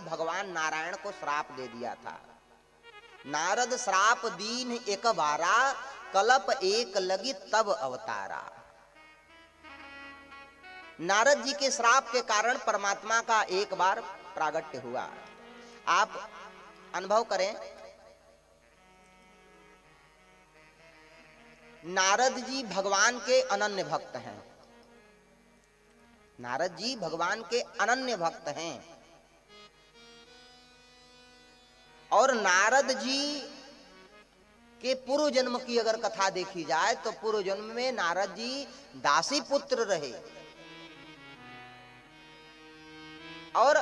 भगवान नारायण को श्राप दे दिया था। नारद श्राप दीन एक बारा, कलप एक लगी तब अवतारा। नारद जी के श्राप के कारण परमात्मा का एक बार प्रागट्य हुआ। आप अनुभव करें, नारद जी भगवान के अनन्य भक्त हैं। नारद जी भगवान के अनन्य भक्त हैं और नारद जी के पूर्व जन्म की अगर कथा देखी जाए तो पूर्व जन्म में नारद जी दासी पुत्र रहे और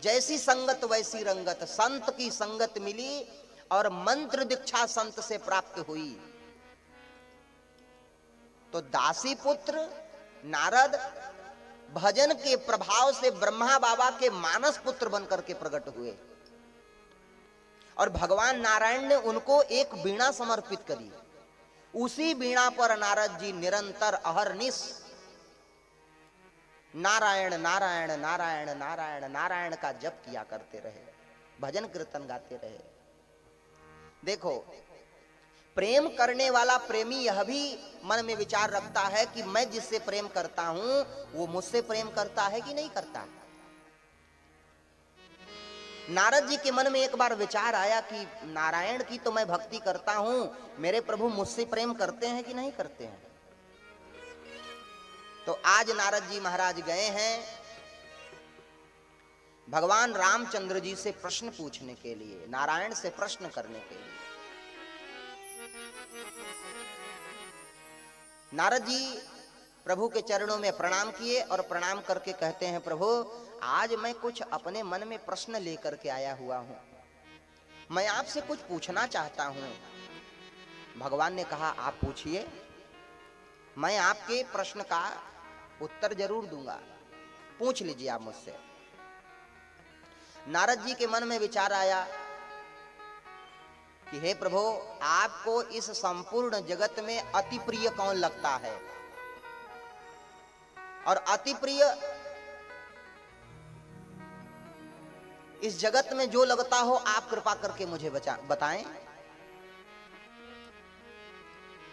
जैसी संगत वैसी रंगत, संत की संगत मिली और मंत्र दीक्षा संत से प्राप्त हुई। तो दासी पुत्र नारद भजन के प्रभाव से ब्रह्मा बाबा के मानस पुत्र बनकर के प्रकट हुए और भगवान नारायण ने उनको एक वीणा समर्पित करी। उसी वीणा पर नारद जी निरंतर अहरनिश नारायण नारायण नारायण नारायण नारायण का जप किया करते रहे, भजन कीर्तन गाते रहे। देखो, प्रेम करने वाला प्रेमी यह भी मन में विचार रखता है कि मैं जिससे प्रेम करता हूं वो मुझसे प्रेम करता है कि नहीं करता। नारद जी के मन में एक बार विचार आया कि नारायण की तो मैं भक्ति करता हूं, मेरे प्रभु मुझसे प्रेम करते हैं कि नहीं करते हैं। तो आज नारद जी महाराज गए हैं भगवान रामचंद्र जी से प्रश्न पूछने के लिए, नारायण से प्रश्न करने के लिए। नारद जी प्रभु के चरणों में प्रणाम किए और प्रणाम करके कहते हैं, प्रभु आज मैं कुछ अपने मन में प्रश्न लेकर के आया हुआ हूं, मैं आपसे कुछ पूछना चाहता हूं। भगवान ने कहा, आप पूछिए, मैं आपके प्रश्न का उत्तर जरूर दूंगा, पूछ लीजिए आप मुझसे। नारद जी के मन में विचार आया कि हे प्रभु, आपको इस संपूर्ण जगत में अति प्रिय कौन लगता है, और अति प्रिय इस जगत में जो लगता हो आप कृपा करके मुझे बताएं।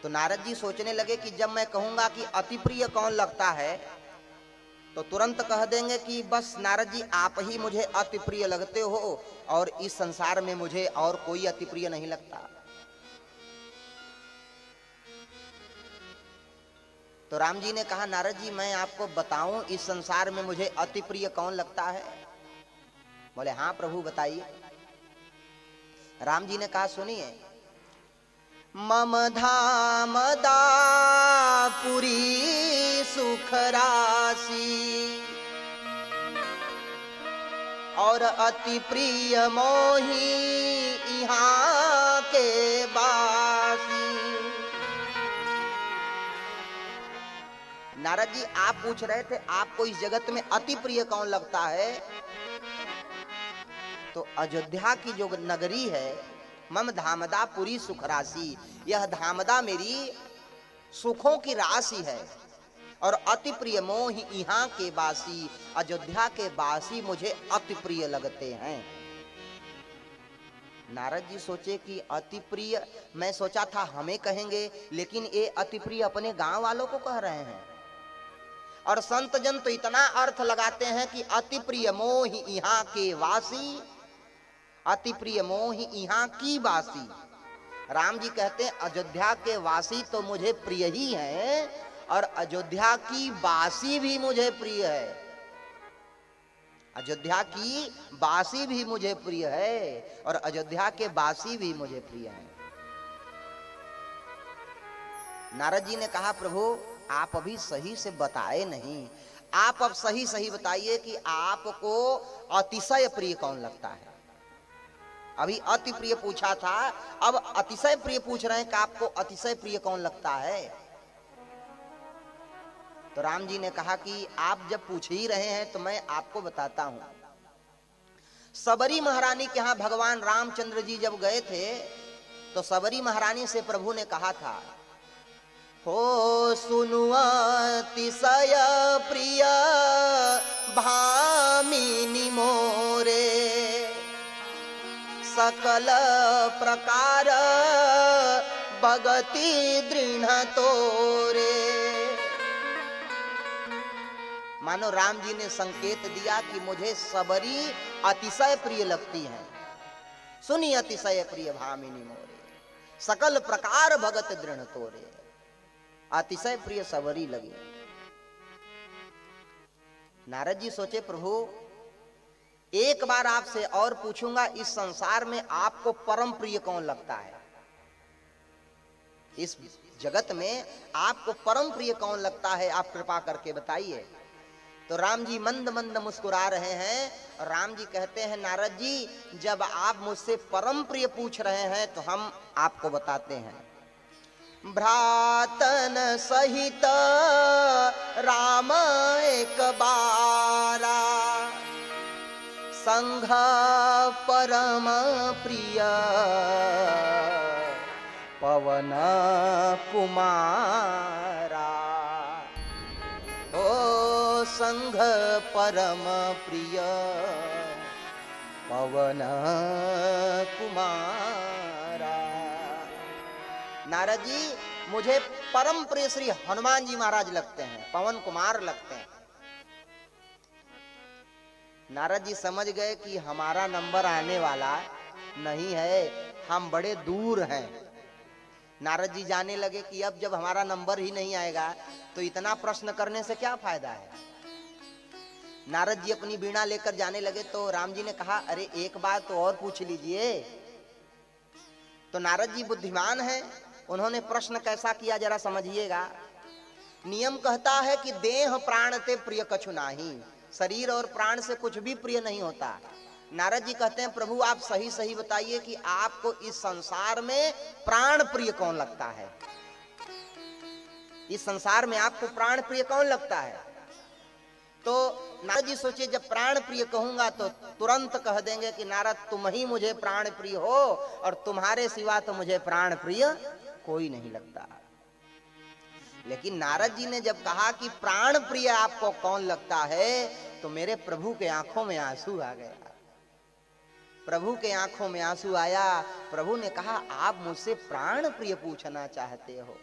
तो नारद जी सोचने लगे कि जब मैं कहूंगा कि अति प्रिय कौन लगता है तो तुरंत कह देंगे कि बस नारद जी आप ही मुझे अति प्रिय लगते हो और इस संसार में मुझे और कोई अति प्रिय नहीं लगता। तो राम जी ने कहा, नारद जी मैं आपको बताऊं इस संसार में मुझे अति प्रिय कौन लगता है। बोले, हाँ प्रभु बताइए। राम जी ने कहा, सुनिए, मम धाम दापुरी सुख राशि और अति प्रिय मोही यहाँ के बासी। नारद जी आप पूछ रहे थे आपको इस जगत में अति प्रिय कौन लगता है, तो अयोध्या की जो नगरी है, मम धामदा पुरी सुख राशि, यह धामदा मेरी सुखों की राशि है और अति प्रिय मोह यहाँ के बासी, अयोध्या के बासी मुझे अति प्रिय लगते हैं। नारद जी सोचे कि अति प्रिय, मैं सोचा था हमें कहेंगे, लेकिन ये अति प्रिय अपने गांव वालों को कह रहे हैं। और संत जन तो इतना अर्थ लगाते हैं कि अति प्रिय मोह यहाँ के वासी, अति प्रिय मोह यहाँ की बासी। राम जी कहते हैं अयोध्या के वासी तो मुझे प्रिय ही हैं और अयोध्या की बासी भी मुझे प्रिय है। अयोध्या की बासी भी मुझे प्रिय है और अयोध्या के बासी भी मुझे प्रिय है। नारद जी ने कहा, प्रभु आप अभी सही से बताए नहीं, आप अब सही सही बताइए कि आपको अतिशय प्रिय कौन लगता है। अभी अति प्रिय पूछा था, अब अतिशय प्रिय पूछ रहे हैं कि आपको अतिशय प्रिय कौन लगता है। तो राम जी ने कहा कि आप जब पूछ ही रहे हैं तो मैं आपको बताता हूं। सबरी महारानी के यहां भगवान रामचंद्र जी जब गए थे तो सबरी महारानी से प्रभु ने कहा था हो सुनु अतिशय प्रिय भामिनी मोरे, सकल प्रकार भगति दृढ़ तोरे। मानो राम जी ने संकेत दिया कि मुझे सबरी अतिशय प्रिय लगती है। सुनी अतिशय प्रिय भामिनी मोरे, सकल प्रकार भगत दृढ़ तोरे। अतिशय प्रिय सबरी लगी। नारद जी सोचे प्रभु एक बार आपसे और पूछूंगा, इस संसार में आपको परम प्रिय कौन लगता है? इस जगत में आपको परम प्रिय कौन लगता है? आप कृपा करके बताइए। तो राम जी मंद मंद मुस्कुरा रहे हैं। राम जी कहते हैं नारद जी, जब आप मुझसे परम प्रिय पूछ रहे हैं तो हम आपको बताते हैं। भ्रातन सहित राम एक बारा, संघ परम प्रिय पवन कुमारा। ओ संघ परम प्रिय पवन कुमारा। नारद जी मुझे परम प्रिय श्री हनुमान जी महाराज लगते हैं, पवन कुमार लगते हैं। नारद जी समझ गए कि हमारा नंबर आने वाला नहीं है, हम बड़े दूर हैं। नारद जी जाने लगे कि अब जब हमारा नंबर ही नहीं आएगा तो इतना प्रश्न करने से क्या फायदा है। नारद जी अपनी वीणा लेकर जाने लगे तो राम जी ने कहा, अरे एक बात तो और पूछ लीजिए। तो नारद जी बुद्धिमान हैं, उन्होंने प्रश्न कैसा किया जरा समझिएगा। नियम कहता है कि देह प्राण ते प्रिय कछु नाही, शरीर और प्राण से कुछ भी प्रिय नहीं होता। नारद जी कहते हैं प्रभु आप सही सही बताइए कि आपको इस संसार में प्राण प्रिय कौन लगता है? इस संसार में आपको प्राण प्रिय कौन लगता है? तो नारद जी सोचे जब प्राण प्रिय कहूंगा तो तुरंत कह देंगे कि नारद तुम ही मुझे प्राण प्रिय हो और तुम्हारे सिवा तो मुझे प्राण प्रिय कोई नहीं लगता। लेकिन नारद जी ने जब कहा कि प्राण प्रिय आपको कौन लगता है तो मेरे प्रभु के आंखों में आंसू आ गया। प्रभु के आंखों में आंसू आया। प्रभु ने कहा आप मुझसे प्राण प्रिय पूछना चाहते हो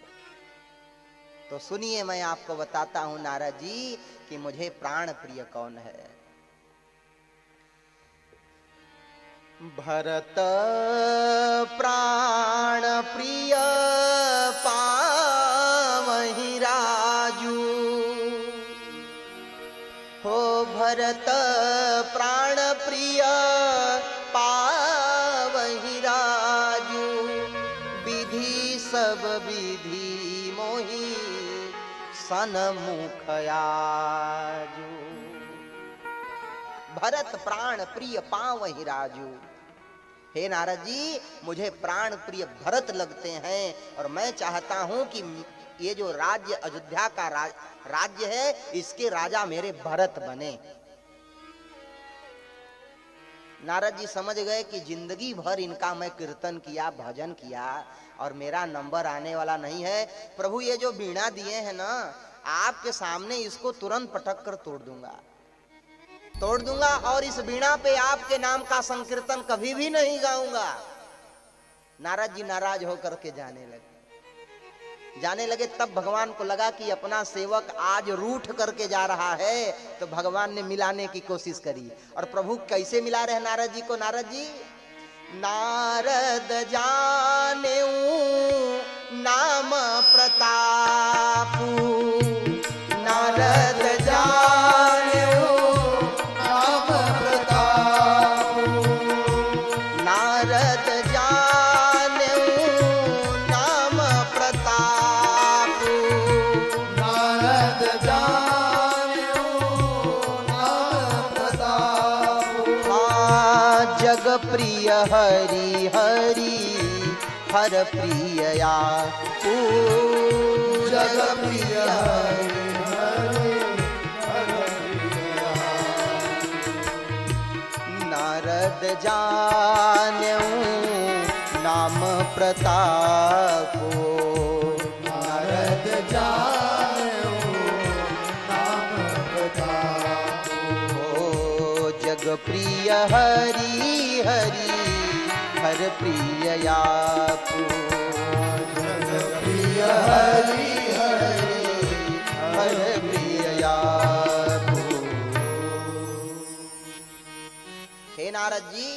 तो सुनिए मैं आपको बताता हूं नारद जी कि मुझे प्राण प्रिय कौन है। भरत प्राण प्रिय पावहि राजू, हो भरत प्राण प्रिय पावहि राजू, विधि सब विधि मोहि सन्मुख आजू। भरत प्राण प्रिय पावहि राजू। हे नारद जी मुझे प्राण प्रिय भरत लगते हैं और मैं चाहता हूं कि ये जो राज्य अयोध्या का राज्य है इसके राजा मेरे भरत बने। नारद जी समझ गए कि जिंदगी भर इनका मैं कीर्तन किया, भजन किया और मेरा नंबर आने वाला नहीं है। प्रभु ये जो वीणा दिए हैं ना आपके सामने इसको तुरंत पटक कर तोड़ दूंगा और इस वीणा पे आपके नाम का संकीर्तन कभी भी नहीं गाऊंगा। नारद जी नाराज होकर के जाने लगे। तब भगवान को लगा कि अपना सेवक आज रूठ करके जा रहा है तो भगवान ने मिलाने की कोशिश करी। और प्रभु कैसे मिला रहे नारद जी को? नारद जानेऊ नाम प्रतापू, नारद जानेऊ नाम प्रतापू, नारद जानेऊ नाम प्रतापू, नारद जानेऊ नाम प्रतापू। हाँ जग प्रिय हरि हरि हर प्रियया, जग प्रिय हरि हरि हर प्रियया। नारद जानेऊ नाम प्रतापो, नारद हरि हरि हर प्रिय आपू, जग प्रिय हरि हरि हर प्रिय आपू। हे नारद जी,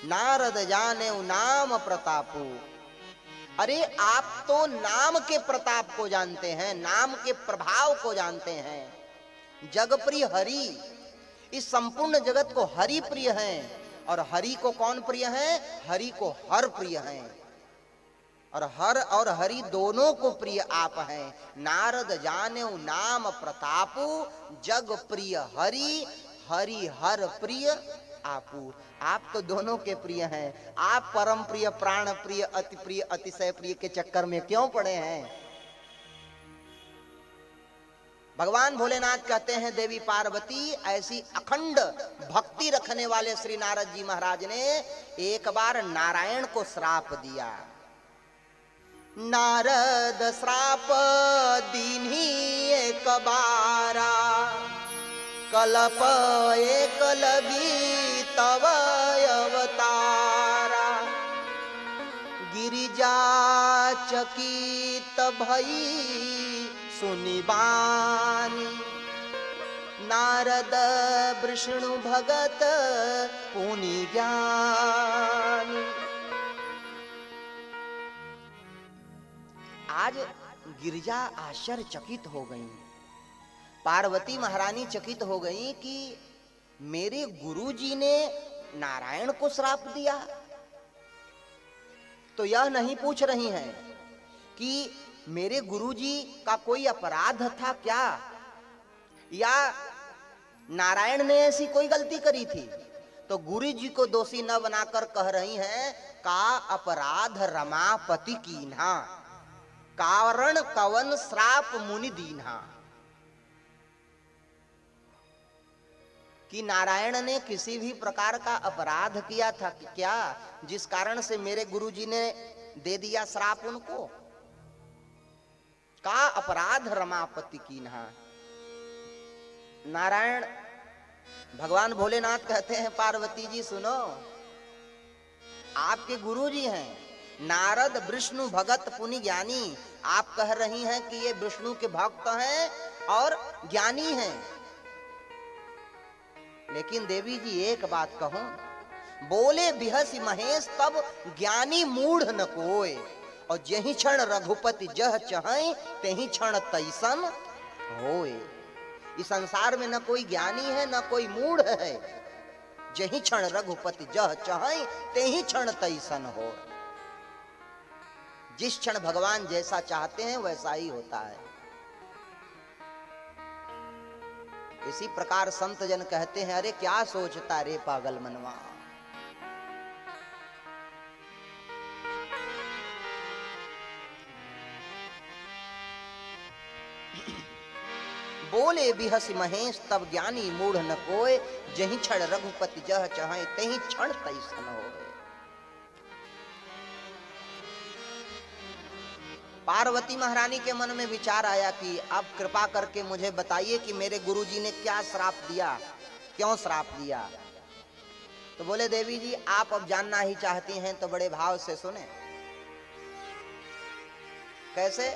नारद जाने नाम प्रतापू। अरे आप तो नाम के प्रताप को जानते हैं, नाम के प्रभाव को जानते हैं। जग प्रिय हरि, इस संपूर्ण जगत को हरि प्रिय है। और हरि को कौन प्रिय है? हरि को हर प्रिय है। और हर और हरि दोनों को प्रिय आप हैं। नारद जाने नाम प्रतापू, जग प्रिय हरि हरि हर प्रिय आपू। आप तो दोनों के प्रिय हैं। आप परम प्रिय, प्राण प्रिय, अतिशय प्रिय के चक्कर में क्यों पड़े हैं? भगवान भोलेनाथ कहते हैं, देवी पार्वती ऐसी अखंड भक्ति रखने वाले श्री नारद जी महाराज ने एक बार नारायण को श्राप दिया। नारद श्राप दीन्ही एक बारा, कलप एक लगी तव अवतारा। गिरिजा चकित भई सुनि बानी, नारद विष्णु भगत पुनि ज्ञानी। आज गिरिजा आश्चर्यचकित हो गई, पार्वती महारानी चकित हो गई कि मेरे गुरुजी ने नारायण को श्राप दिया। तो यह नहीं पूछ रही हैं कि मेरे गुरुजी का कोई अपराध था क्या, या नारायण ने ऐसी कोई गलती करी थी। तो गुरुजी को दोषी न बनाकर कह रही हैं, का अपराध रमापति कीन्हा, कारण कवन श्राप मुनि दीन्हा। कि नारायण ने किसी भी प्रकार का अपराध किया था क्या, जिस कारण से मेरे गुरुजी ने दे दिया श्राप उनको? का अपराध रमापति कीन्हा। नारायण भगवान भोलेनाथ कहते हैं, पार्वती जी सुनो, आपके गुरुजी हैं नारद विष्णु भगत पुनि ज्ञानी। आप कह रही हैं कि ये विष्णु के भक्त हैं और ज्ञानी हैं। लेकिन देवी जी एक बात कहूं, बोले बिहसी महेश तब ज्ञानी मूढ़ न कोय, और जही क्षण रघुपति जह चहै तेहि क्षण तैसन होय। इस संसार में न कोई ज्ञानी है न कोई मूढ़ है। जही क्षण रघुपति जह चहै तेहि क्षण तैसन हो। जिस क्षण भगवान जैसा चाहते हैं वैसा ही होता है। इसी प्रकार संत जन कहते हैं, अरे क्या सोचता रे पागल मनवा। बोले बिहसी महेश तब ज्ञानी मूढ़ न कोय, जहि क्षण रघुपति जह चहै तेहि क्षण तैसन होय। पार्वती महारानी के मन में विचार आया कि अब कृपा करके मुझे बताइए कि मेरे गुरुजी ने क्या श्राप दिया, क्यों श्राप दिया। तो बोले, देवी जी आप अब जानना ही चाहती हैं तो बड़े भाव से सुने। कैसे?